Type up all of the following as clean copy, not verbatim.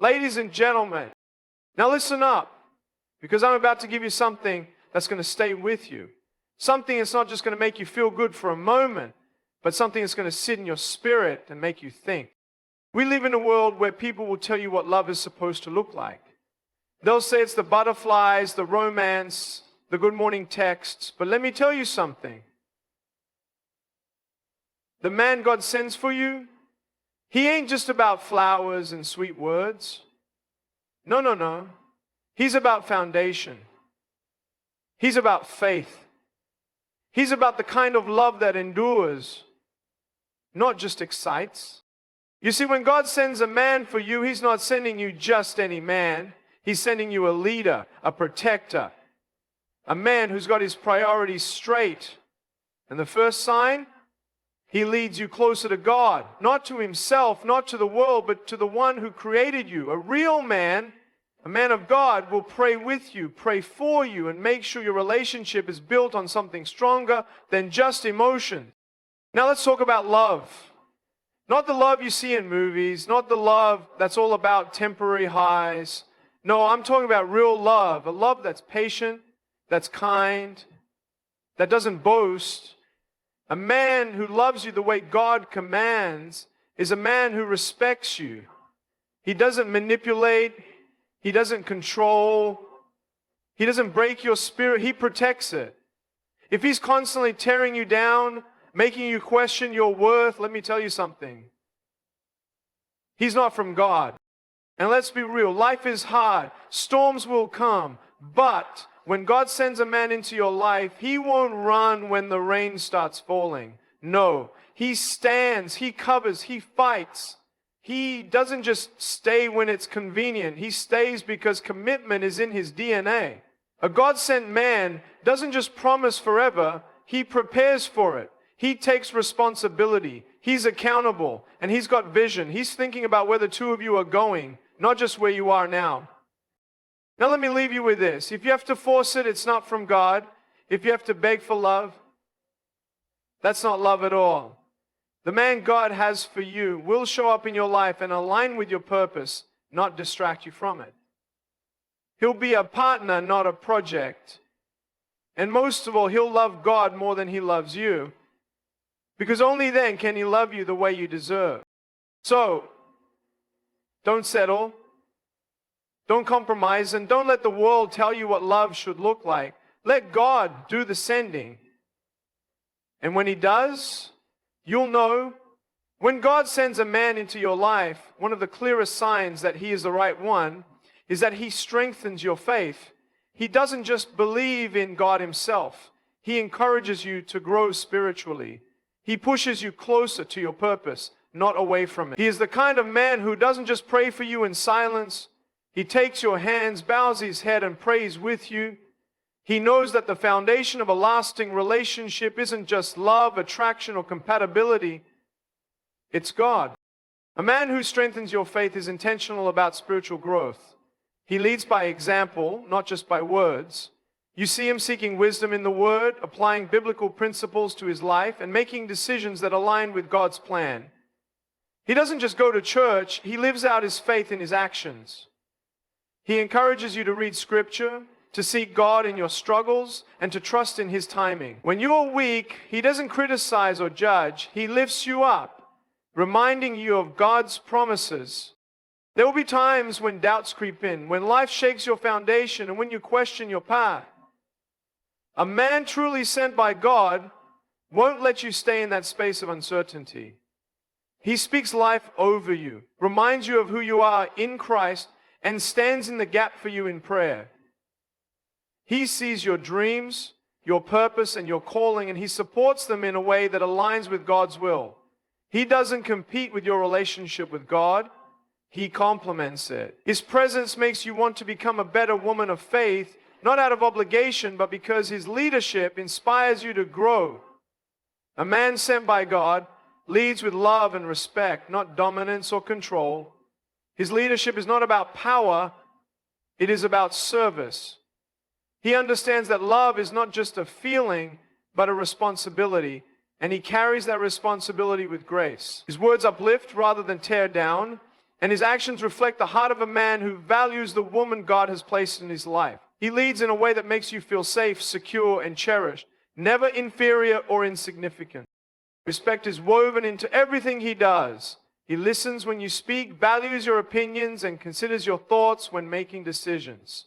Ladies and gentlemen, now listen up, because I'm about to give you something that's going to stay with you. Something that's not just going to make you feel good for a moment, but something that's going to sit in your spirit and make you think. We live in a world where people will tell you what love is supposed to look like. They'll say it's the butterflies, the romance, the good morning texts. But let me tell you something. The man God sends for you, he ain't just about flowers and sweet words. No. He's about foundation. He's about faith. He's about the kind of love that endures, not just excites. You see, when God sends a man for you, He's not sending you just any man. He's sending you a leader, a protector, a man who's got his priorities straight. And the first sign, he leads you closer to God, not to himself, not to the world, but to the one who created you. A real man, a man of God, will pray with you, pray for you, and make sure your relationship is built on something stronger than just emotion. Now let's talk about love. Not the love you see in movies, not the love that's all about temporary highs. No, I'm talking about real love, a love that's patient, that's kind, that doesn't boast. A man who loves you the way God commands is a man who respects you. He doesn't manipulate. He doesn't control. He doesn't break your spirit. He protects it. If he's constantly tearing you down, making you question your worth, let me tell you something. He's not from God. And let's be real, life is hard. Storms will come. But when God sends a man into your life, he won't run when the rain starts falling. No, he stands, he covers, he fights. He doesn't just stay when it's convenient. He stays because commitment is in his DNA. A God-sent man doesn't just promise forever, he prepares for it. He takes responsibility. He's accountable, and he's got vision. He's thinking about where the two of you are going, not just where you are now. Now let me leave you with this. If you have to force it, it's not from God. If you have to beg for love, that's not love at all. The man God has for you will show up in your life and align with your purpose, not distract you from it. He'll be a partner, not a project. And most of all, he'll love God more than he loves you, because only then can he love you the way you deserve. So, don't settle. Don't compromise, and don't let the world tell you what love should look like. Let God do the sending. And when he does, you'll know. When God sends a man into your life, one of the clearest signs that he is the right one is that he strengthens your faith. He doesn't just believe in God himself. He encourages you to grow spiritually. He pushes you closer to your purpose, not away from it. He is the kind of man who doesn't just pray for you in silence. He takes your hands, bows his head, and prays with you. He knows that the foundation of a lasting relationship isn't just love, attraction, or compatibility. It's God. A man who strengthens your faith is intentional about spiritual growth. He leads by example, not just by words. You see him seeking wisdom in the Word, applying biblical principles to his life, and making decisions that align with God's plan. He doesn't just go to church, he lives out his faith in his actions. He encourages you to read Scripture, to seek God in your struggles, and to trust in his timing. When you're weak, he doesn't criticize or judge. He lifts you up, reminding you of God's promises. There will be times when doubts creep in, when life shakes your foundation, and when you question your path. A man truly sent by God won't let you stay in that space of uncertainty. He speaks life over you, reminds you of who you are in Christ, and stands in the gap for you in prayer. He sees your dreams, your purpose, and your calling, and he supports them in a way that aligns with God's will. He doesn't compete with your relationship with God. He complements it. His presence makes you want to become a better woman of faith, not out of obligation, but because his leadership inspires you to grow. A man sent by God leads with love and respect, not dominance or control. His leadership is not about power, it is about service. He understands that love is not just a feeling, but a responsibility, and he carries that responsibility with grace. His words uplift rather than tear down. and his actions reflect the heart of a man who values the woman God has placed in his life. He leads in a way that makes you feel safe, secure, and cherished, never inferior or insignificant. Respect is woven into everything he does. He listens when you speak, values your opinions, and considers your thoughts when making decisions.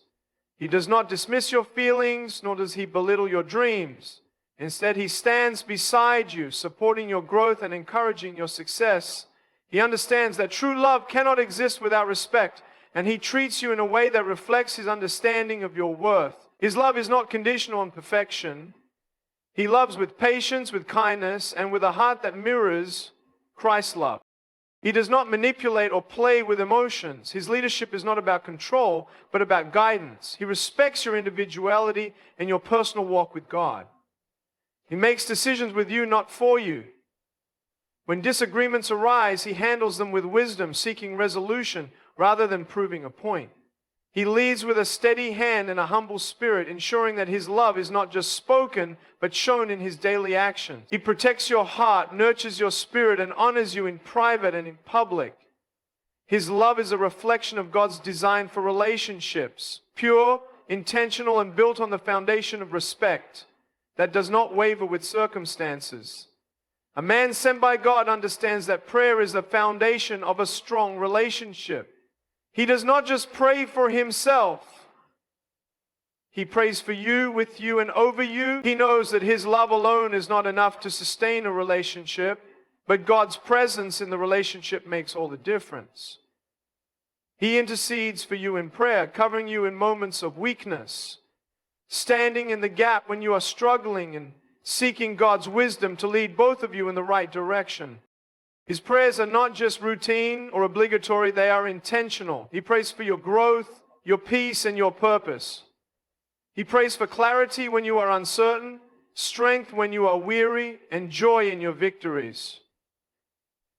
He does not dismiss your feelings, nor does he belittle your dreams. Instead, he stands beside you, supporting your growth and encouraging your success. He understands that true love cannot exist without respect, and he treats you in a way that reflects his understanding of your worth. His love is not conditional on perfection. He loves with patience, with kindness, and with a heart that mirrors Christ's love. He does not manipulate or play with emotions. His leadership is not about control, but about guidance. He respects your individuality and your personal walk with God. He makes decisions with you, not for you. When disagreements arise, he handles them with wisdom, seeking resolution rather than proving a point. He leads with a steady hand and a humble spirit, ensuring that his love is not just spoken, but shown in his daily actions. He protects your heart, nurtures your spirit, and honors you in private and in public. His love is a reflection of God's design for relationships, pure, intentional, and built on the foundation of respect that does not waver with circumstances. A man sent by God understands that prayer is the foundation of a strong relationship. He does not just pray for himself. He prays for you, with you, and over you. He knows that his love alone is not enough to sustain a relationship, but God's presence in the relationship makes all the difference. He intercedes for you in prayer, covering you in moments of weakness, standing in the gap when you are struggling, and seeking God's wisdom to lead both of you in the right direction. His prayers are not just routine or obligatory, they are intentional. He prays for your growth, your peace, and your purpose. He prays for clarity when you are uncertain, strength when you are weary, and joy in your victories.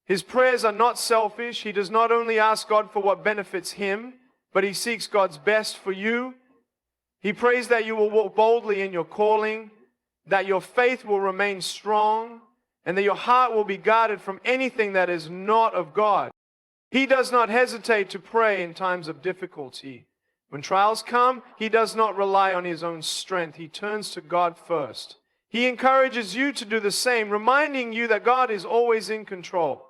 His prayers are not selfish. He does not only ask God for what benefits him, but he seeks God's best for you. He prays that you will walk boldly in your calling, that your faith will remain strong, and that your heart will be guarded from anything that is not of God. He does not hesitate to pray in times of difficulty. When trials come, he does not rely on his own strength. He turns to God first. He encourages you to do the same, reminding you that God is always in control.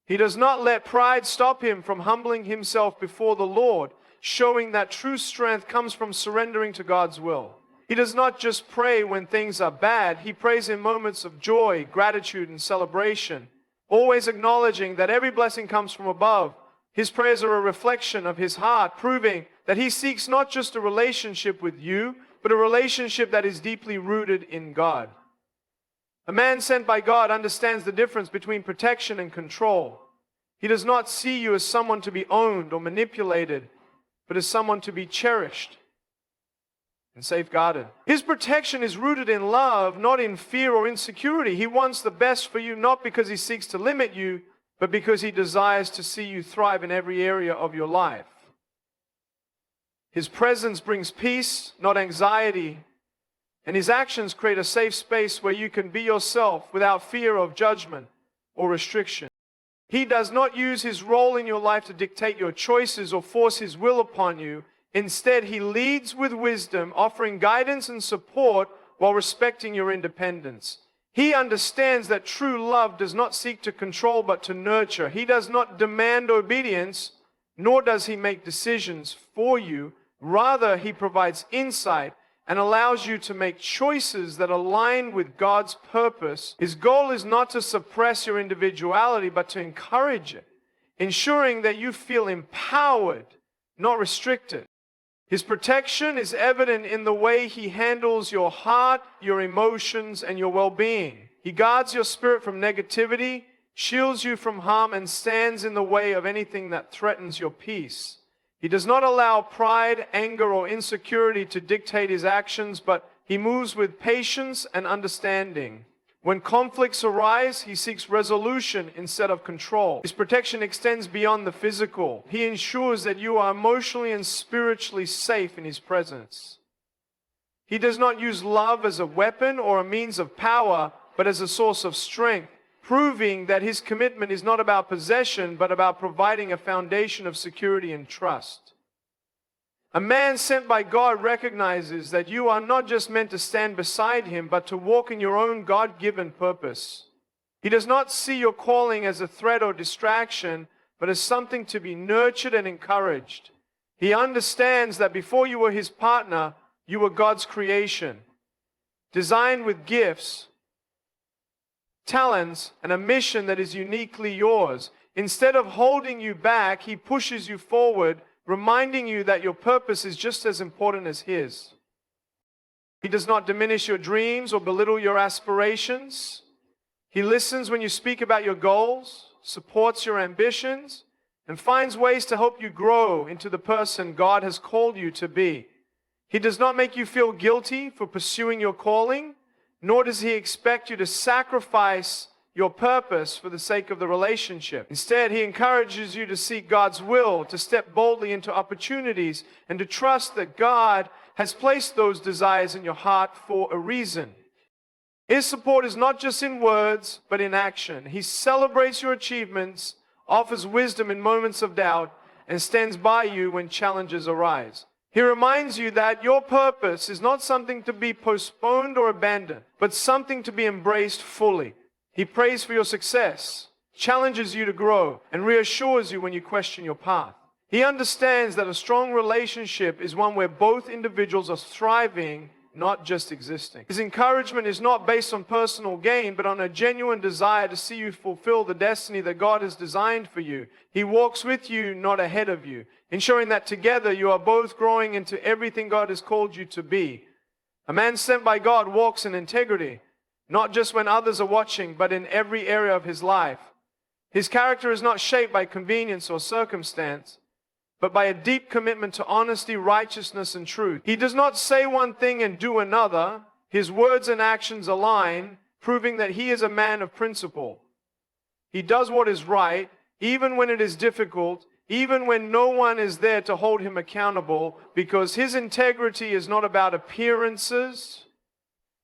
He does not let pride stop him from humbling himself before the Lord, showing that true strength comes from surrendering to God's will. He does not just pray when things are bad. He prays in moments of joy, gratitude, and celebration, always acknowledging that every blessing comes from above. His prayers are a reflection of his heart, proving that he seeks not just a relationship with you, but a relationship that is deeply rooted in God. A man sent by God understands the difference between protection and control. He does not see you as someone to be owned or manipulated, but as someone to be cherished and safeguarded. His protection is rooted in love, not in fear or insecurity. He wants the best for you, not because he seeks to limit you, but because he desires to see you thrive in every area of your life. His presence brings peace, not anxiety, and his actions create a safe space where you can be yourself without fear of judgment or restriction. He does not use his role in your life to dictate your choices or force his will upon you. Instead, he leads with wisdom, offering guidance and support while respecting your independence. He understands that true love does not seek to control but to nurture. He does not demand obedience, nor does he make decisions for you. Rather, he provides insight and allows you to make choices that align with God's purpose. His goal is not to suppress your individuality, but to encourage it, ensuring that you feel empowered, not restricted. His protection is evident in the way he handles your heart, your emotions, and your well-being. He guards your spirit from negativity, shields you from harm, and stands in the way of anything that threatens your peace. He does not allow pride, anger, or insecurity to dictate his actions, but he moves with patience and understanding. When conflicts arise, he seeks resolution instead of control. His protection extends beyond the physical. He ensures that you are emotionally and spiritually safe in his presence. He does not use love as a weapon or a means of power, but as a source of strength. proving that his commitment is not about possession, but about providing a foundation of security and trust. A man sent by God recognizes that you are not just meant to stand beside him, but to walk in your own God-given purpose. He does not see your calling as a threat or distraction, but as something to be nurtured and encouraged. He understands that before you were his partner, you were God's creation, designed with gifts, talents, and a mission that is uniquely yours. Instead of holding you back, he pushes you forward, reminding you that your purpose is just as important as his. He does not diminish your dreams or belittle your aspirations. He listens when you speak about your goals, supports your ambitions, and finds ways to help you grow into the person God has called you to be. He does not make you feel guilty for pursuing your calling, nor does he expect you to sacrifice your purpose for the sake of the relationship. Instead, he encourages you to seek God's will, to step boldly into opportunities, and to trust that God has placed those desires in your heart for a reason. His support is not just in words, but in action. He celebrates your achievements, offers wisdom in moments of doubt, and stands by you when challenges arise. He reminds you that your purpose is not something to be postponed or abandoned, but something to be embraced fully. He prays for your success, challenges you to grow, and reassures you when you question your path. He understands that a strong relationship is one where both individuals are thriving, not just existing. His encouragement is not based on personal gain, but on a genuine desire to see you fulfill the destiny that God has designed for you. He walks with you, not ahead of you, ensuring that together you are both growing into everything God has called you to be. A man sent by God walks in integrity, not just when others are watching, but in every area of his life. His character is not shaped by convenience or circumstance, but by a deep commitment to honesty, righteousness, and truth. He does not say one thing and do another. His words and actions align, proving that he is a man of principle. He does what is right, even when it is difficult, even when no one is there to hold him accountable, because his integrity is not about appearances.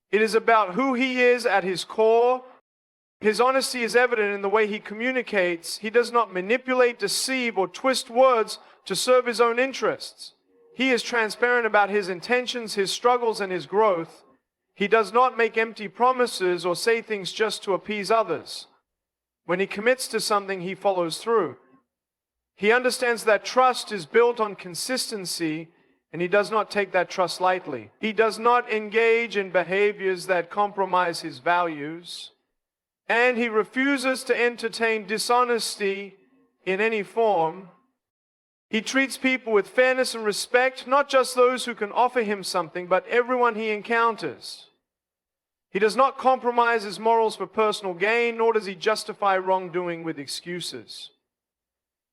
It is about who he is at his core. His honesty is evident in the way he communicates. He does not manipulate, deceive, or twist words to serve his own interests. He is transparent about his intentions, his struggles, and his growth. He does not make empty promises or say things just to appease others. When he commits to something, he follows through. He understands that trust is built on consistency, and he does not take that trust lightly. He does not engage in behaviors that compromise his values, and he refuses to entertain dishonesty in any form. He treats people with fairness and respect, not just those who can offer him something, but everyone he encounters. He does not compromise his morals for personal gain, nor does he justify wrongdoing with excuses.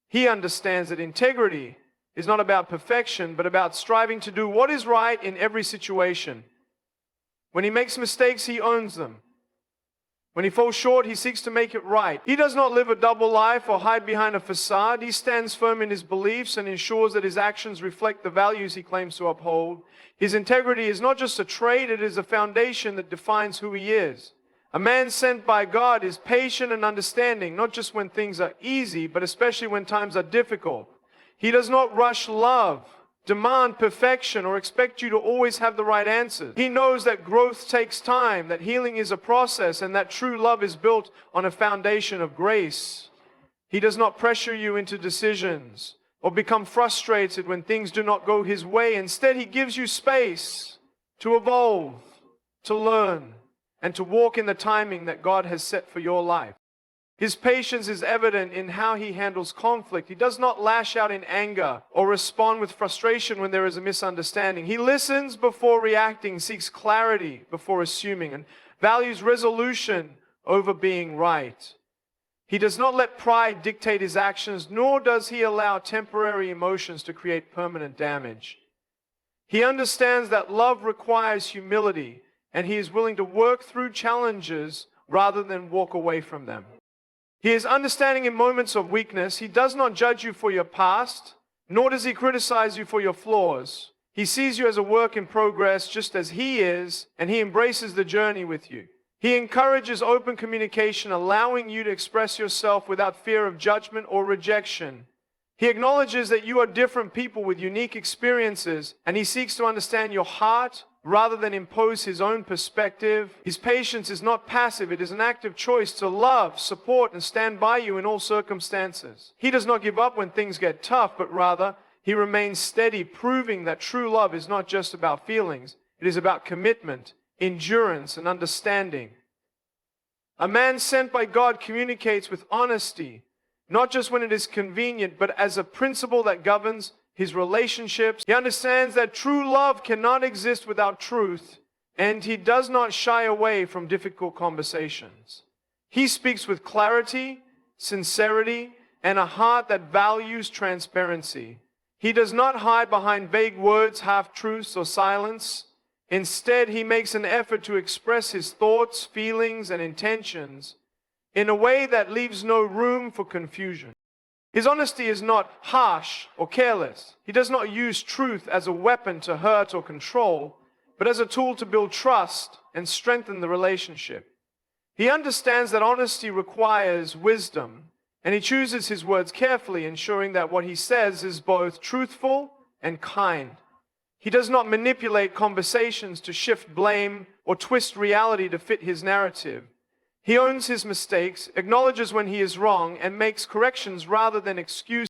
He understands that integrity is not about perfection, but about striving to do what is right in every situation. When he makes mistakes, he owns them. When he falls short, he seeks to make it right. He does not live a double life or hide behind a facade. He stands firm in his beliefs and ensures that his actions reflect the values he claims to uphold. His integrity is not just a trait, it is a foundation that defines who he is. A man sent by God is patient and understanding, not just when things are easy, but especially when times are difficult. He does not rush love, demand perfection, or expect you to always have the right answers. He knows that growth takes time, that healing is a process, and that true love is built on a foundation of grace. He does not pressure you into decisions or become frustrated when things do not go his way. Instead, he gives you space to evolve, to learn, and to walk in the timing that God has set for your life. His patience is evident in how he handles conflict. He does not lash out in anger or respond with frustration when there is a misunderstanding. He listens before reacting, seeks clarity before assuming, and values resolution over being right. He does not let pride dictate his actions, nor does he allow temporary emotions to create permanent damage. He understands that love requires humility, and he is willing to work through challenges rather than walk away from them. He is understanding in moments of weakness. He does not judge you for your past, nor does he criticize you for your flaws. He sees you as a work in progress just as he is, and he embraces the journey with you. He encourages open communication, allowing you to express yourself without fear of judgment or rejection. He acknowledges that you are different people with unique experiences, and he seeks to understand your heart rather than impose his own perspective. His patience is not passive. It is an active choice to love, support, and stand by you in all circumstances. He does not give up when things get tough, but rather he remains steady, proving that true love is not just about feelings. It is about commitment, endurance, and understanding. A man sent by God communicates with honesty, not just when it is convenient, but as a principle that governs his relationships. He understands that true love cannot exist without truth, and he does not shy away from difficult conversations. He speaks with clarity, sincerity, and a heart that values transparency. He does not hide behind vague words, half-truths, or silence. Instead, he makes an effort to express his thoughts, feelings, and intentions in a way that leaves no room for confusion. His honesty is not harsh or careless. He does not use truth as a weapon to hurt or control, but as a tool to build trust and strengthen the relationship. He understands that honesty requires wisdom, and he chooses his words carefully, ensuring that what he says is both truthful and kind. He does not manipulate conversations to shift blame or twist reality to fit his narrative. He owns his mistakes, acknowledges when he is wrong, and makes corrections rather than excuses.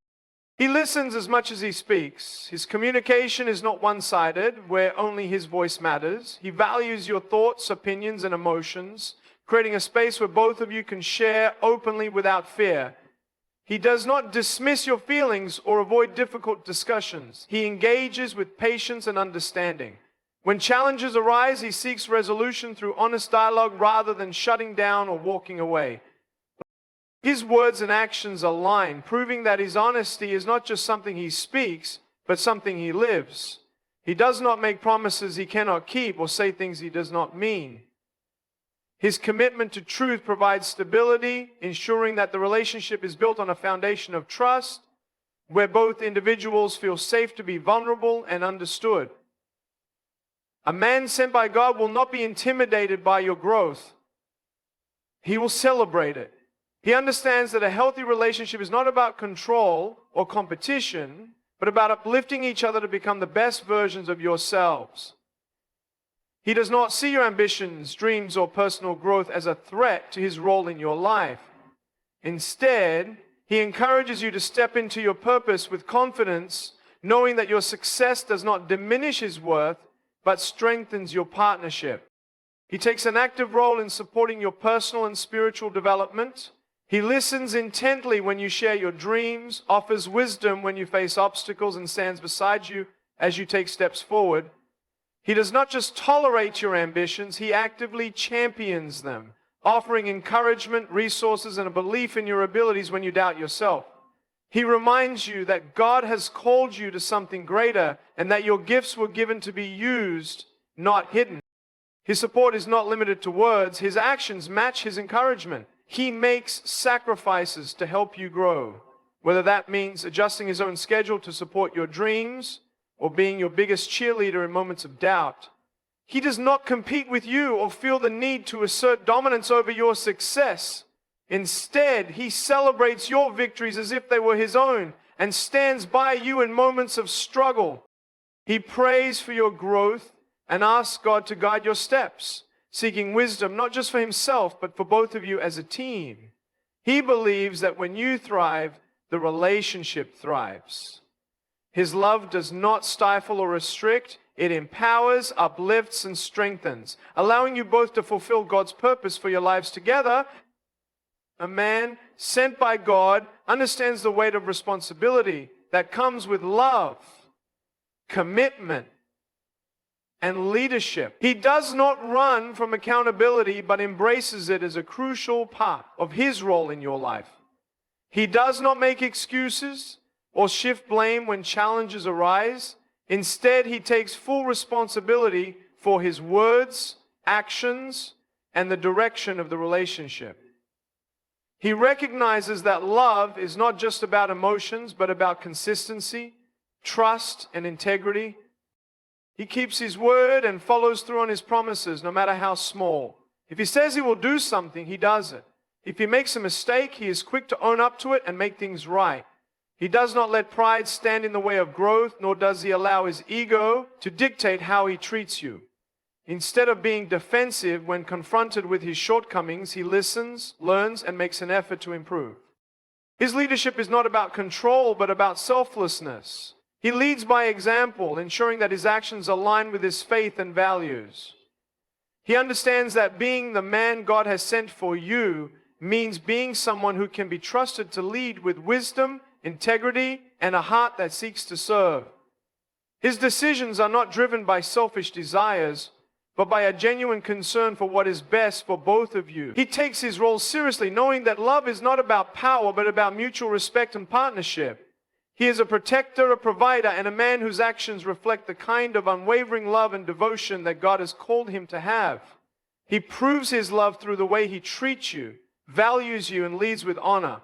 He listens as much as he speaks. His communication is not one-sided, where only his voice matters. He values your thoughts, opinions, and emotions, creating a space where both of you can share openly without fear. He does not dismiss your feelings or avoid difficult discussions. He engages with patience and understanding. When challenges arise, he seeks resolution through honest dialogue rather than shutting down or walking away. His words and actions align, proving that his honesty is not just something he speaks, but something he lives. He does not make promises he cannot keep or say things he does not mean. His commitment to truth provides stability, ensuring that the relationship is built on a foundation of trust, where both individuals feel safe to be vulnerable and understood. A man sent by God will not be intimidated by your growth. He will celebrate it. He understands that a healthy relationship is not about control or competition, but about uplifting each other to become the best versions of yourselves. He does not see your ambitions, dreams, or personal growth as a threat to his role in your life. Instead, he encourages you to step into your purpose with confidence, knowing that your success does not diminish his worth, but strengthens your partnership. He takes an active role in supporting your personal and spiritual development. He listens intently when you share your dreams, offers wisdom when you face obstacles, and stands beside you as you take steps forward. He does not just tolerate your ambitions, he actively champions them, offering encouragement, resources, and a belief in your abilities when you doubt yourself. He reminds you that God has called you to something greater and that your gifts were given to be used, not hidden. His support is not limited to words. His actions match his encouragement. He makes sacrifices to help you grow, whether that means adjusting his own schedule to support your dreams or being your biggest cheerleader in moments of doubt. He does not compete with you or feel the need to assert dominance over your success. Instead, he celebrates your victories as if they were his own and stands by you in moments of struggle. He prays for your growth and asks God to guide your steps, seeking wisdom not just for himself, but for both of you as a team. He believes that when you thrive, the relationship thrives. His love does not stifle or restrict. It empowers, uplifts, and strengthens, allowing you both to fulfill God's purpose for your lives together. A man sent by God understands the weight of responsibility that comes with love, commitment, and leadership. He does not run from accountability, but embraces it as a crucial part of his role in your life. He does not make excuses or shift blame when challenges arise. Instead, he takes full responsibility for his words, actions, and the direction of the relationship. He recognizes that love is not just about emotions, but about consistency, trust, and integrity. He keeps his word and follows through on his promises, no matter how small. If he says he will do something, he does it. If he makes a mistake, he is quick to own up to it and make things right. He does not let pride stand in the way of growth, nor does he allow his ego to dictate how he treats you. Instead of being defensive when confronted with his shortcomings, he listens, learns, and makes an effort to improve. His leadership is not about control, but about selflessness. He leads by example, ensuring that his actions align with his faith and values. He understands that being the man God has sent for you means being someone who can be trusted to lead with wisdom, integrity, and a heart that seeks to serve. His decisions are not driven by selfish desires, but by a genuine concern for what is best for both of you. He takes his role seriously, knowing that love is not about power, but about mutual respect and partnership. He is a protector, a provider, and a man whose actions reflect the kind of unwavering love and devotion that God has called him to have. He proves his love through the way he treats you, values you, and leads with honor.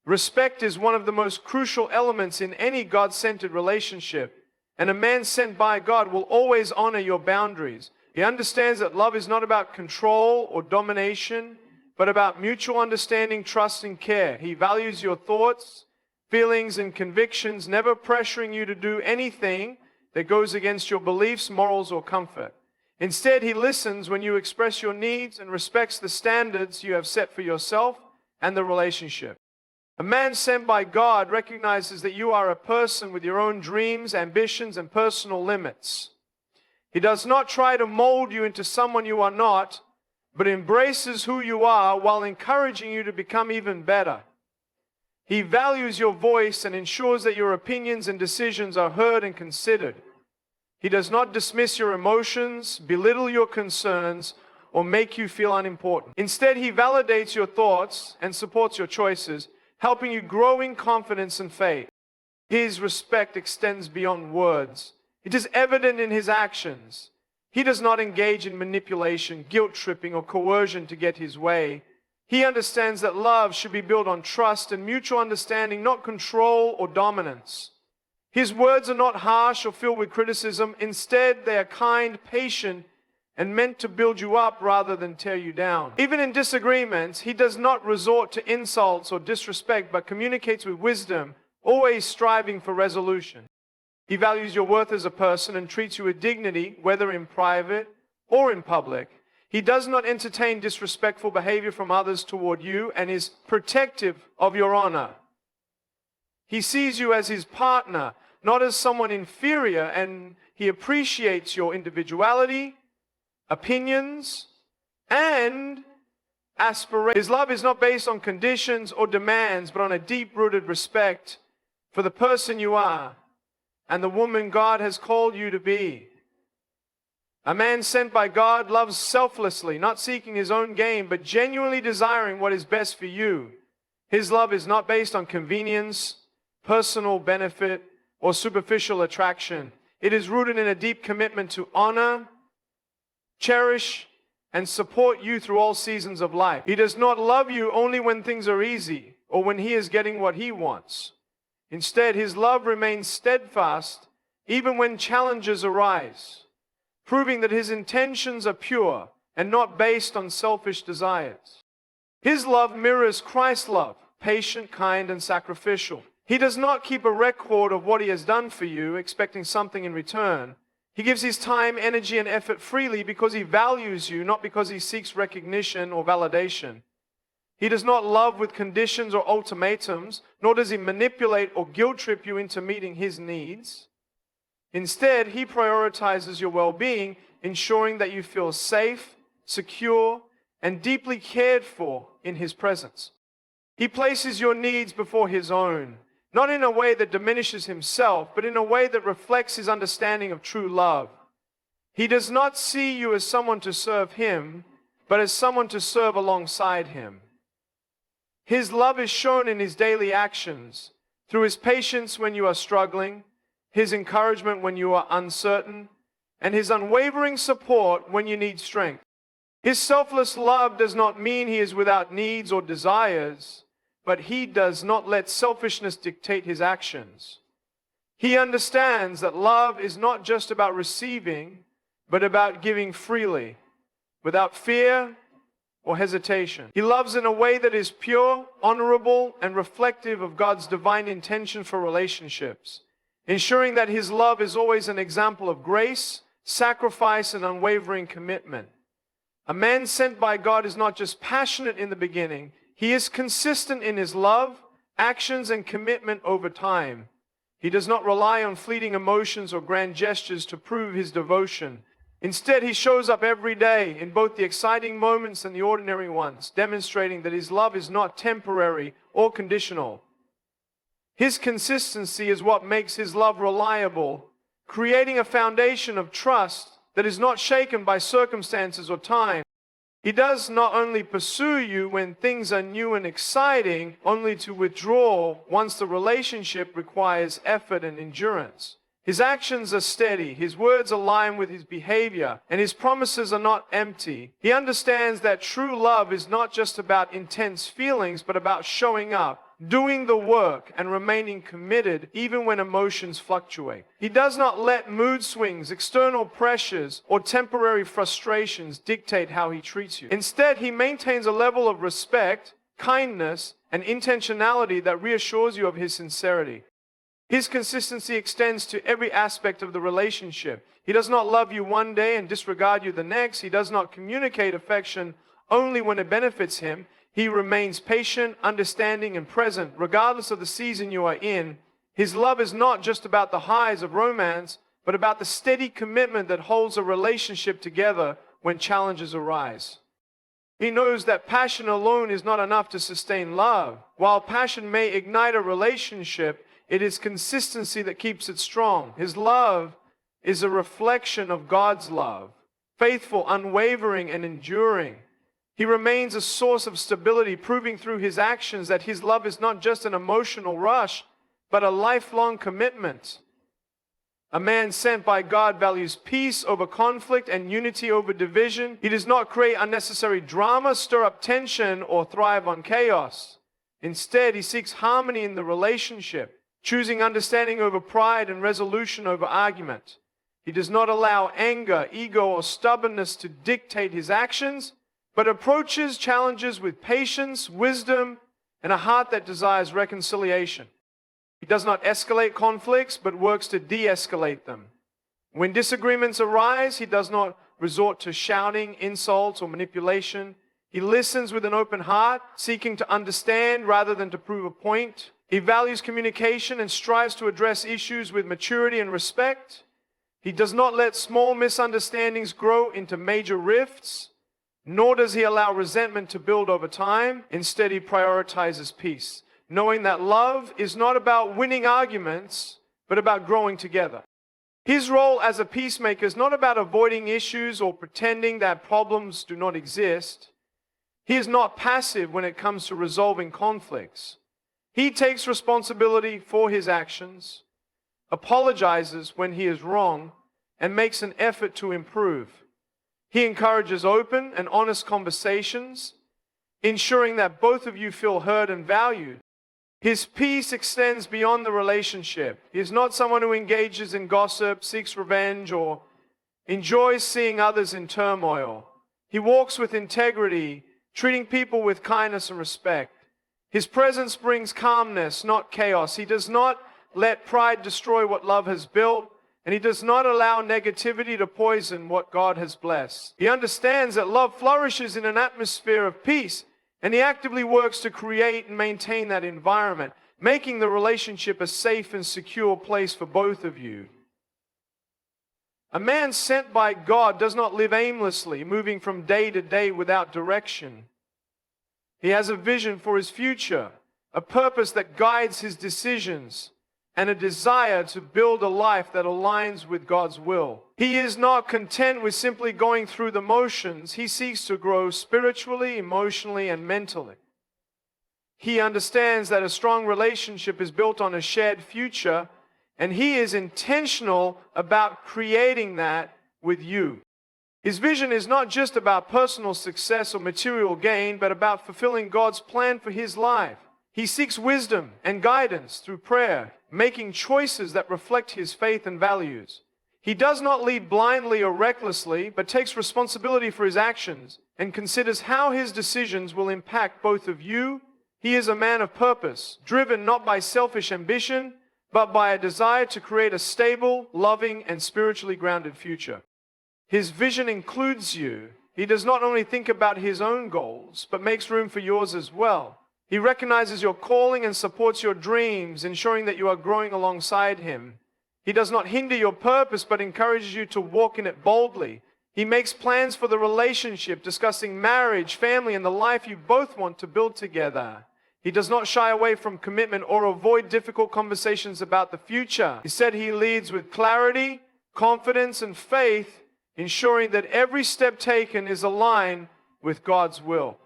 Respect is one of the most crucial elements in any God-centered relationship, and a man sent by God will always honor your boundaries. He understands that love is not about control or domination, but about mutual understanding, trust, and care. He values your thoughts, feelings, and convictions, never pressuring you to do anything that goes against your beliefs, morals, or comfort. Instead, he listens when you express your needs and respects the standards you have set for yourself and the relationship. A man sent by God recognizes that you are a person with your own dreams, ambitions, and personal limits. He does not try to mold you into someone you are not, but embraces who you are while encouraging you to become even better. He values your voice and ensures that your opinions and decisions are heard and considered. He does not dismiss your emotions, belittle your concerns, or make you feel unimportant. Instead, he validates your thoughts and supports your choices, helping you grow in confidence and faith. His respect extends beyond words. It is evident in his actions. He does not engage in manipulation, guilt-tripping, or coercion to get his way. He understands that love should be built on trust and mutual understanding, not control or dominance. His words are not harsh or filled with criticism. Instead, they are kind, patient, and meant to build you up rather than tear you down. Even in disagreements, he does not resort to insults or disrespect, but communicates with wisdom, always striving for resolution. He values your worth as a person and treats you with dignity, whether in private or in public. He does not entertain disrespectful behavior from others toward you and is protective of your honor. He sees you as his partner, not as someone inferior, and he appreciates your individuality, opinions, and aspirations. His love is not based on conditions or demands, but on a deep-rooted respect for the person you are and the woman God has called you to be. A man sent by God loves selflessly, not seeking his own gain, but genuinely desiring what is best for you. His love is not based on convenience, personal benefit, or superficial attraction. It is rooted in a deep commitment to honor, cherish, and support you through all seasons of life. He does not love you only when things are easy or when he is getting what he wants. Instead, his love remains steadfast even when challenges arise, proving that his intentions are pure and not based on selfish desires. His love mirrors Christ's love, patient, kind, and sacrificial. He does not keep a record of what he has done for you, expecting something in return. He gives his time, energy, and effort freely because he values you, not because he seeks recognition or validation. He does not love with conditions or ultimatums, nor does he manipulate or guilt-trip you into meeting his needs. Instead, he prioritizes your well-being, ensuring that you feel safe, secure, and deeply cared for in his presence. He places your needs before his own, not in a way that diminishes himself, but in a way that reflects his understanding of true love. He does not see you as someone to serve him, but as someone to serve alongside him. His love is shown in his daily actions, through his patience when you are struggling, his encouragement when you are uncertain, and his unwavering support when you need strength. His selfless love does not mean he is without needs or desires, but he does not let selfishness dictate his actions. He understands that love is not just about receiving, but about giving freely, without fear or hesitation. He loves in a way that is pure, honorable, and reflective of God's divine intention for relationships, ensuring that his love is always an example of grace, sacrifice, and unwavering commitment. A man sent by God is not just passionate in the beginning, he is consistent in his love, actions, and commitment over time. He does not rely on fleeting emotions or grand gestures to prove his devotion. Instead, he shows up every day in both the exciting moments and the ordinary ones, demonstrating that his love is not temporary or conditional. His consistency is what makes his love reliable, creating a foundation of trust that is not shaken by circumstances or time. He does not only pursue you when things are new and exciting, only to withdraw once the relationship requires effort and endurance. His actions are steady, his words align with his behavior, and his promises are not empty. He understands that true love is not just about intense feelings, but about showing up, doing the work, and remaining committed even when emotions fluctuate. He does not let mood swings, external pressures, or temporary frustrations dictate how he treats you. Instead, he maintains a level of respect, kindness, and intentionality that reassures you of his sincerity. His consistency extends to every aspect of the relationship. He does not love you one day and disregard you the next. He does not communicate affection only when it benefits him. He remains patient, understanding, and present, regardless of the season you are in. His love is not just about the highs of romance, but about the steady commitment that holds a relationship together when challenges arise. He knows that passion alone is not enough to sustain love. While passion may ignite a relationship, it is consistency that keeps it strong. His love is a reflection of God's love, faithful, unwavering, and enduring. He remains a source of stability, proving through his actions that his love is not just an emotional rush, but a lifelong commitment. A man sent by God values peace over conflict and unity over division. He does not create unnecessary drama, stir up tension, or thrive on chaos. Instead, he seeks harmony in the relationship, choosing understanding over pride and resolution over argument. He does not allow anger, ego, or stubbornness to dictate his actions, but approaches challenges with patience, wisdom, and a heart that desires reconciliation. He does not escalate conflicts, but works to de-escalate them. When disagreements arise, he does not resort to shouting, insults, or manipulation. He listens with an open heart, seeking to understand rather than to prove a point. He values communication and strives to address issues with maturity and respect. He does not let small misunderstandings grow into major rifts, nor does he allow resentment to build over time. Instead, he prioritizes peace, knowing that love is not about winning arguments, but about growing together. His role as a peacemaker is not about avoiding issues or pretending that problems do not exist. He is not passive when it comes to resolving conflicts. He takes responsibility for his actions, apologizes when he is wrong, and makes an effort to improve. He encourages open and honest conversations, ensuring that both of you feel heard and valued. His peace extends beyond the relationship. He is not someone who engages in gossip, seeks revenge, or enjoys seeing others in turmoil. He walks with integrity, treating people with kindness and respect. His presence brings calmness, not chaos. He does not let pride destroy what love has built, and he does not allow negativity to poison what God has blessed. He understands that love flourishes in an atmosphere of peace, and he actively works to create and maintain that environment, making the relationship a safe and secure place for both of you. A man sent by God does not live aimlessly, moving from day to day without direction. He has a vision for his future, a purpose that guides his decisions, and a desire to build a life that aligns with God's will. He is not content with simply going through the motions. He seeks to grow spiritually, emotionally, and mentally. He understands that a strong relationship is built on a shared future, and he is intentional about creating that with you. His vision is not just about personal success or material gain, but about fulfilling God's plan for his life. He seeks wisdom and guidance through prayer, making choices that reflect his faith and values. He does not lead blindly or recklessly, but takes responsibility for his actions and considers how his decisions will impact both of you. He is a man of purpose, driven not by selfish ambition, but by a desire to create a stable, loving, and spiritually grounded future. His vision includes you. He does not only think about his own goals, but makes room for yours as well. He recognizes your calling and supports your dreams, ensuring that you are growing alongside him. He does not hinder your purpose, but encourages you to walk in it boldly. He makes plans for the relationship, discussing marriage, family, and the life you both want to build together. He does not shy away from commitment or avoid difficult conversations about the future. Instead, he leads with clarity, confidence, and faith, ensuring that every step taken is aligned with God's will.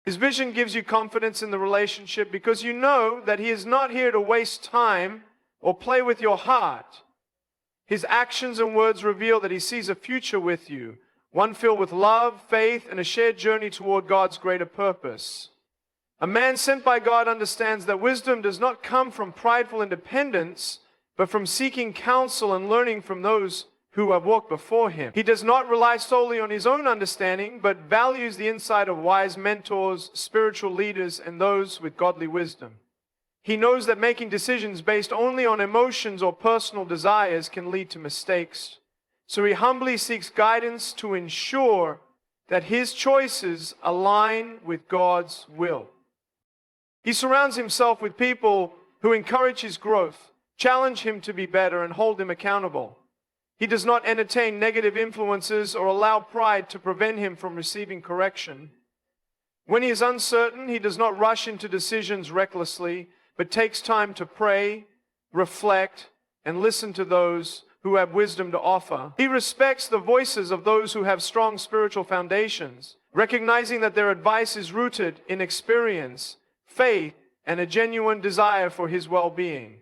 His vision gives you confidence in the relationship because you know that he is not here to waste time or play with your heart. His actions and words reveal that he sees a future with you, one filled with love, faith, and a shared journey toward God's greater purpose. A man sent by God understands that wisdom does not come from prideful independence, but from seeking counsel and learning from those who have walked before him. He does not rely solely on his own understanding, but values the insight of wise mentors, spiritual leaders, and those with godly wisdom. He knows that making decisions based only on emotions or personal desires can lead to mistakes. So he humbly seeks guidance to ensure that his choices align with God's will. He surrounds himself with people who encourage his growth, challenge him to be better, and hold him accountable. He does not entertain negative influences or allow pride to prevent him from receiving correction. When he is uncertain, he does not rush into decisions recklessly, but takes time to pray, reflect, and listen to those who have wisdom to offer. He respects the voices of those who have strong spiritual foundations, recognizing that their advice is rooted in experience, faith, and a genuine desire for his well-being.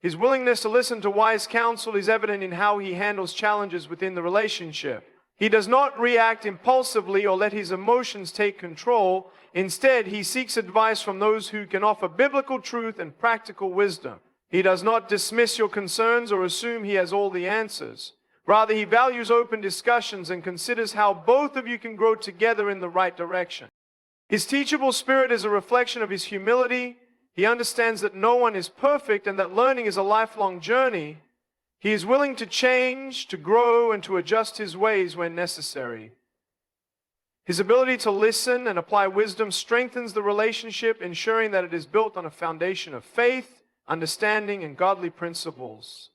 His willingness to listen to wise counsel is evident in how he handles challenges within the relationship. He does not react impulsively or let his emotions take control. Instead, he seeks advice from those who can offer biblical truth and practical wisdom. He does not dismiss your concerns or assume he has all the answers. Rather, he values open discussions and considers how both of you can grow together in the right direction. His teachable spirit is a reflection of his humility. He understands that no one is perfect and that learning is a lifelong journey. He is willing to change, to grow, and to adjust his ways when necessary. His ability to listen and apply wisdom strengthens the relationship, ensuring that it is built on a foundation of faith, understanding, and godly principles.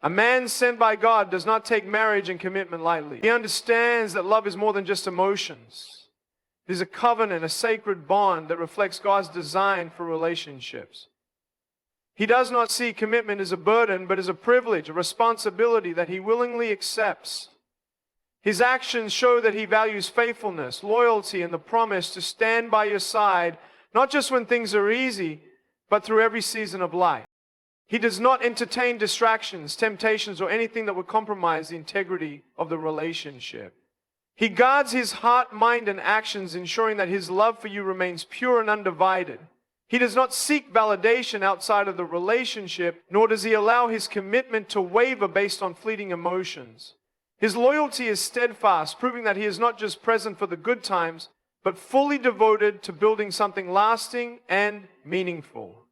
A man sent by God does not take marriage and commitment lightly. He understands that love is more than just emotions. It is a covenant, a sacred bond that reflects God's design for relationships. He does not see commitment as a burden, but as a privilege, a responsibility that he willingly accepts. His actions show that he values faithfulness, loyalty, and the promise to stand by your side, not just when things are easy, but through every season of life. He does not entertain distractions, temptations, or anything that would compromise the integrity of the relationship. He guards his heart, mind, and actions, ensuring that his love for you remains pure and undivided. He does not seek validation outside of the relationship, nor does he allow his commitment to waver based on fleeting emotions. His loyalty is steadfast, proving that he is not just present for the good times, but fully devoted to building something lasting and meaningful.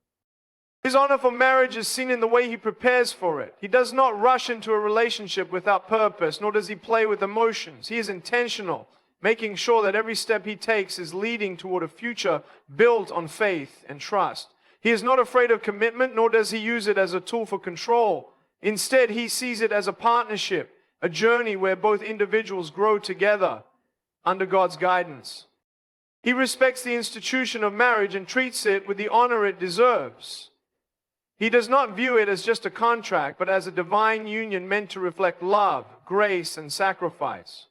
His honor for marriage is seen in the way he prepares for it. He does not rush into a relationship without purpose, nor does he play with emotions. He is intentional, making sure that every step he takes is leading toward a future built on faith and trust. He is not afraid of commitment, nor does he use it as a tool for control. Instead, he sees it as a partnership, a journey where both individuals grow together under God's guidance. He respects the institution of marriage and treats it with the honor it deserves. He does not view it as just a contract, but as a divine union meant to reflect love, grace, and sacrifice.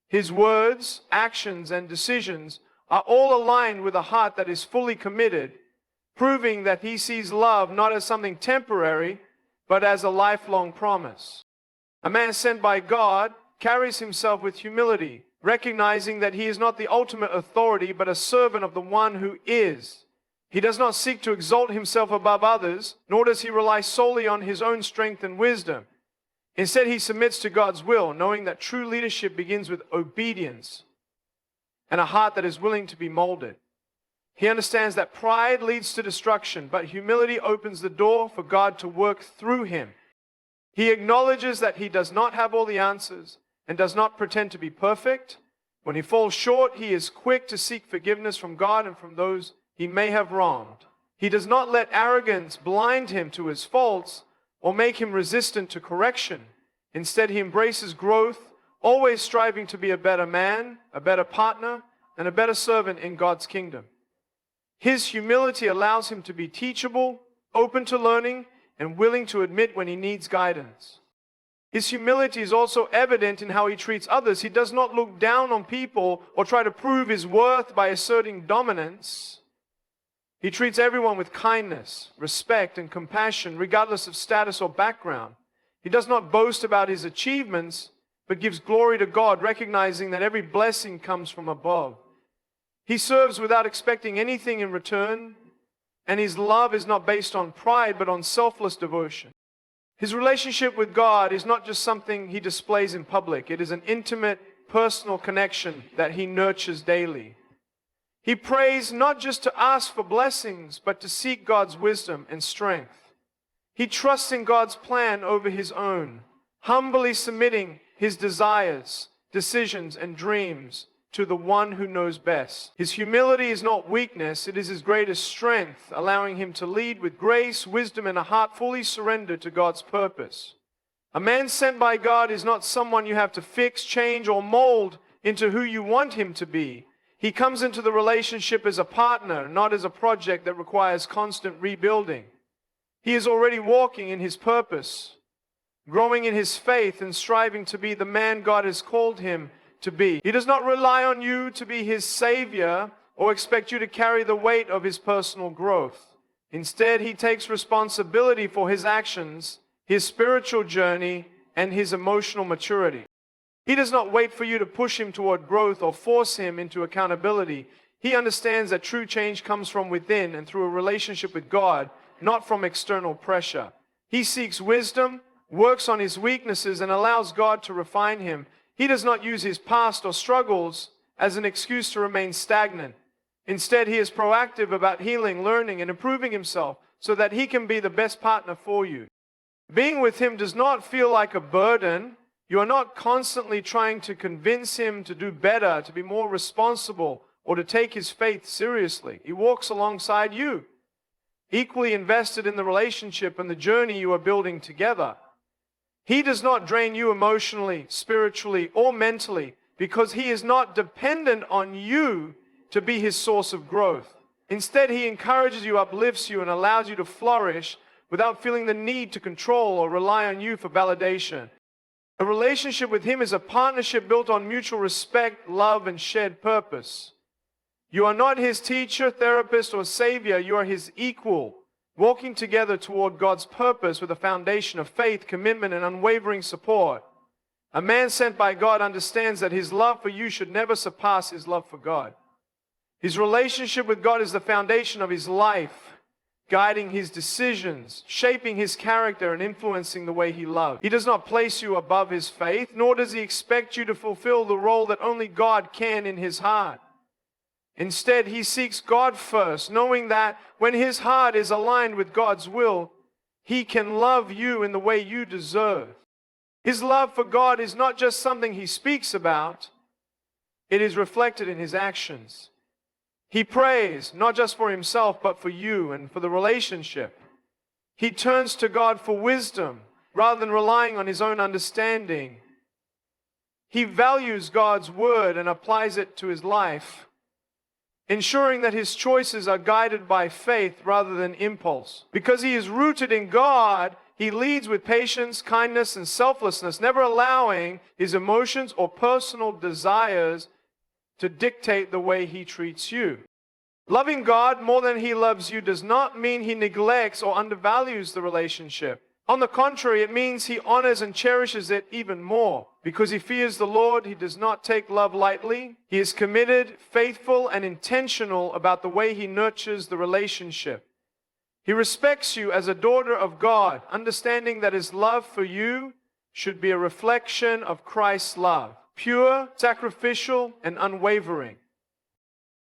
His words, actions, and decisions are all aligned with a heart that is fully committed, proving that he sees love not as something temporary, but as a lifelong promise. A man sent by God carries himself with humility, recognizing that he is not the ultimate authority, but a servant of the one who is. He does not seek to exalt himself above others, nor does he rely solely on his own strength and wisdom. Instead, he submits to God's will, knowing that true leadership begins with obedience and a heart that is willing to be molded. He understands that pride leads to destruction, but humility opens the door for God to work through him. He acknowledges that he does not have all the answers and does not pretend to be perfect. When he falls short, he is quick to seek forgiveness from God and from those he may have wronged. He does not let arrogance blind him to his faults or make him resistant to correction. Instead, he embraces growth, always striving to be a better man, a better partner, and a better servant in God's kingdom. His humility allows him to be teachable, open to learning, and willing to admit when he needs guidance. His humility is also evident in how he treats others. He does not look down on people or try to prove his worth by asserting dominance. He treats everyone with kindness, respect, and compassion, regardless of status or background. He does not boast about his achievements, but gives glory to God, recognizing that every blessing comes from above. He serves without expecting anything in return, and his love is not based on pride, but on selfless devotion. His relationship with God is not just something he displays in public. It is an intimate, personal connection that he nurtures daily. He prays not just to ask for blessings, but to seek God's wisdom and strength. He trusts in God's plan over his own, humbly submitting his desires, decisions, and dreams to the one who knows best. His humility is not weakness, it is his greatest strength, allowing him to lead with grace, wisdom, and a heart fully surrendered to God's purpose. A man sent by God is not someone you have to fix, change, or mold into who you want him to be. He comes into the relationship as a partner, not as a project that requires constant rebuilding. He is already walking in his purpose, growing in his faith, and striving to be the man God has called him to be. He does not rely on you to be his savior or expect you to carry the weight of his personal growth. Instead, he takes responsibility for his actions, his spiritual journey, and his emotional maturity. He does not wait for you to push him toward growth or force him into accountability. He understands that true change comes from within and through a relationship with God, not from external pressure. He seeks wisdom, works on his weaknesses, and allows God to refine him. He does not use his past or struggles as an excuse to remain stagnant. Instead, he is proactive about healing, learning, and improving himself so that he can be the best partner for you. Being with him does not feel like a burden. You are not constantly trying to convince him to do better, to be more responsible, or to take his faith seriously. He walks alongside you, equally invested in the relationship and the journey you are building together. He does not drain you emotionally, spiritually, or mentally because he is not dependent on you to be his source of growth. Instead, he encourages you, uplifts you, and allows you to flourish without feeling the need to control or rely on you for validation. A relationship with him is a partnership built on mutual respect, love, and shared purpose. You are not his teacher, therapist, or savior. You are his equal, walking together toward God's purpose with a foundation of faith, commitment, and unwavering support. A man sent by God understands that his love for you should never surpass his love for God. His relationship with God is the foundation of his life, guiding his decisions, shaping his character, and influencing the way he loves. He does not place you above his faith, nor does he expect you to fulfill the role that only God can in his heart. Instead, he seeks God first, knowing that when his heart is aligned with God's will, he can love you in the way you deserve. His love for God is not just something he speaks about, it is reflected in his actions. He prays not just for himself, but for you and for the relationship. He turns to God for wisdom rather than relying on his own understanding. He values God's word and applies it to his life, ensuring that his choices are guided by faith rather than impulse. Because he is rooted in God, he leads with patience, kindness, and selflessness, never allowing his emotions or personal desires to dictate the way he treats you. Loving God more than he loves you does not mean he neglects or undervalues the relationship. On the contrary, it means he honors and cherishes it even more. Because he fears the Lord, he does not take love lightly. He is committed, faithful, and intentional about the way he nurtures the relationship. He respects you as a daughter of God, understanding that his love for you should be a reflection of Christ's love, pure, sacrificial, and unwavering.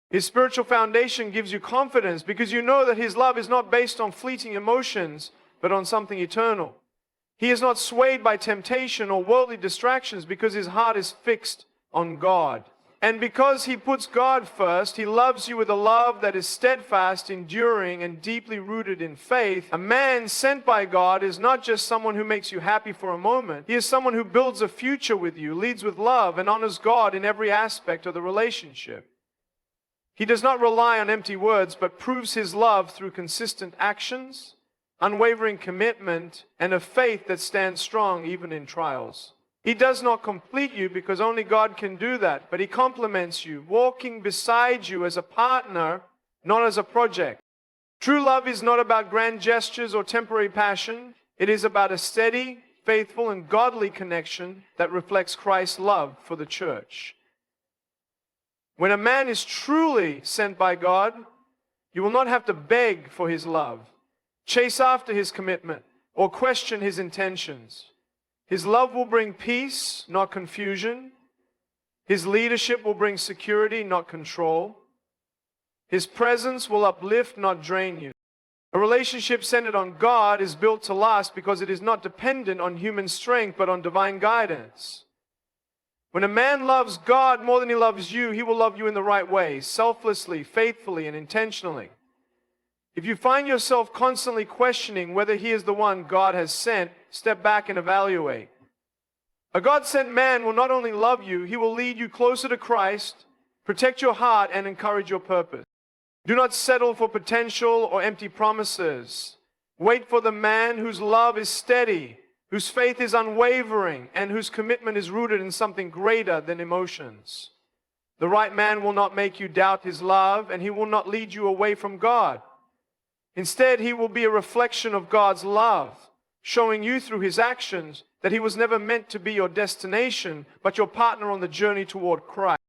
His spiritual foundation gives you confidence because you know that His love is not based on fleeting emotions, but on something eternal. He is not swayed by temptation or worldly distractions because His heart is fixed on God. And because He puts God first, He loves you with a love that is steadfast, enduring, and deeply rooted in faith. A man sent by God is not just someone who makes you happy for a moment. He is someone who builds a future with you, leads with love, and honors God in every aspect of the relationship. He does not rely on empty words, but proves His love through consistent actions, unwavering commitment, and a faith that stands strong even in trials. He does not complete you because only God can do that, but He complements you, walking beside you as a partner, not as a project. True love is not about grand gestures or temporary passion. It is about a steady, faithful, and godly connection that reflects Christ's love for the church. When a man is truly sent by God, you will not have to beg for His love, chase after His commitment, or question His intentions. His love will bring peace, not confusion. His leadership will bring security, not control. His presence will uplift, not drain you. A relationship centered on God is built to last because it is not dependent on human strength, but on divine guidance. When a man loves God more than he loves you, he will love you in the right way, selflessly, faithfully, and intentionally. If you find yourself constantly questioning whether He is the one God has sent, step back and evaluate. A God-sent man will not only love you, he will lead you closer to Christ, protect your heart, and encourage your purpose. Do not settle for potential or empty promises. Wait for the man whose love is steady, whose faith is unwavering, and whose commitment is rooted in something greater than emotions. The right man will not make you doubt His love, and he will not lead you away from God. Instead, he will be a reflection of God's love, showing you through his actions that he was never meant to be your destination, but your partner on the journey toward Christ.